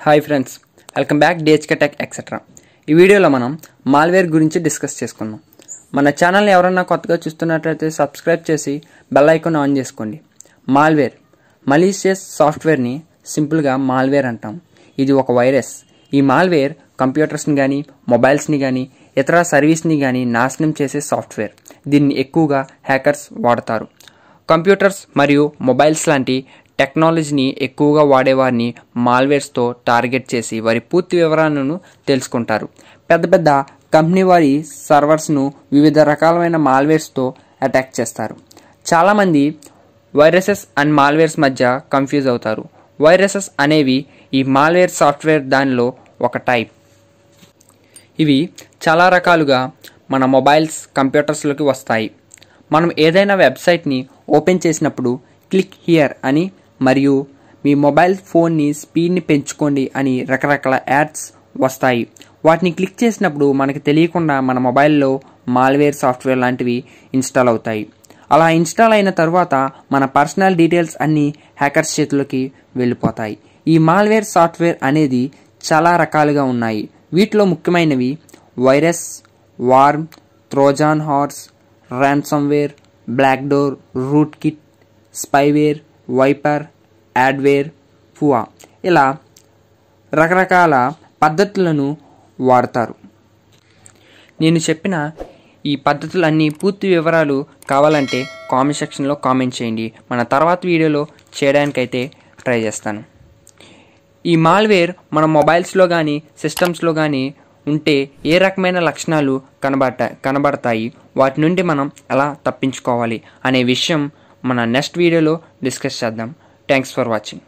Hi friends, welcome back డిహెచ్కే tech etcetera. ఈ వీడియోలో మనం మాల్వేర్ గురించి డిస్కస్ చేసుకుందాం. మన ఛానల్ని ఎవరన్నా కొత్తగా చూస్తున్నట్లయితే సబ్స్క్రైబ్ చేసి బెల్ ఐకాన్ ఆన్ చేసుకోండి. మాల్వేర్ మలీషియస్ సాఫ్ట్వేర్ని సింపుల్గా మాల్వేర్ అంటాం. ఇది ఒక వైరస్. ఈ మాల్వేర్ కంప్యూటర్స్ని కానీ మొబైల్స్ని కానీ ఇతర సర్వీస్ని కానీ నాశనం చేసే సాఫ్ట్వేర్. దీన్ని ఎక్కువగా హ్యాకర్స్ వాడతారు. కంప్యూటర్స్ మరియు మొబైల్స్ లాంటి టెక్నాలజీని ఎక్కువగా వాడేవారిని మాల్వేర్స్తో టార్గెట్ చేసి వారి పూర్తి వివరాలను తెలుసుకుంటారు. పెద్ద పెద్ద కంపెనీ వారి సర్వర్స్ను వివిధ రకాలైన మాల్వేర్స్తో అటాక్ చేస్తారు. చాలామంది వైరసెస్ అండ్ మాల్వేర్స్ మధ్య కన్ఫ్యూజ్ అవుతారు. వైరసెస్ అనేవి ఈ మాల్వేర్ సాఫ్ట్వేర్ దానిలో ఒక టైప్. ఇవి చాలా రకాలుగా మన మొబైల్స్, కంప్యూటర్స్లోకి వస్తాయి. మనం ఏదైనా వెబ్సైట్ని ఓపెన్ చేసినప్పుడు క్లిక్ హియర్ అని మరియు మీ మొబైల్ ఫోన్ని స్పీడ్ని పెంచుకోండి అని రకరకాల యాడ్స్ వస్తాయి. వాటిని క్లిక్ చేసినప్పుడు మనకి తెలియకుండా మన మొబైల్లో మాల్వేర్ సాఫ్ట్వేర్ లాంటివి ఇన్స్టాల్ అవుతాయి. అలా ఇన్స్టాల్ అయిన తర్వాత మన పర్సనల్ డీటెయిల్స్ అన్నీ హ్యాకర్స్ చేతుల్లోకి వెళ్ళిపోతాయి. ఈ మాల్వేర్ సాఫ్ట్వేర్ అనేది చాలా రకాలుగా ఉన్నాయి. వీటిలో ముఖ్యమైనవి virus, worm, Trojan horse, ransomware, backdoor, rootkit, spyware, wiper, adware, ఫువా ఇలా రకరకాల పద్ధతులను వాడతారు. నేను చెప్పిన ఈ పద్ధతులన్నీ పూర్తి వివరాలు కావాలంటే కామెంట్ సెక్షన్లో కామెంట్ చేయండి. మన తర్వాత వీడియోలో చేయడానికైతే ట్రై చేస్తాను. ఈ మాల్వేర్ మన మొబైల్స్లో కానీ సిస్టమ్స్లో కానీ ఉంటే ఏ రకమైన లక్షణాలు కనబడతాయి, వాటి నుండి మనం ఎలా తప్పించుకోవాలి అనే విషయం మన నెక్స్ట్ వీడియోలో డిస్కస్ చేద్దాం. Thanks for watching.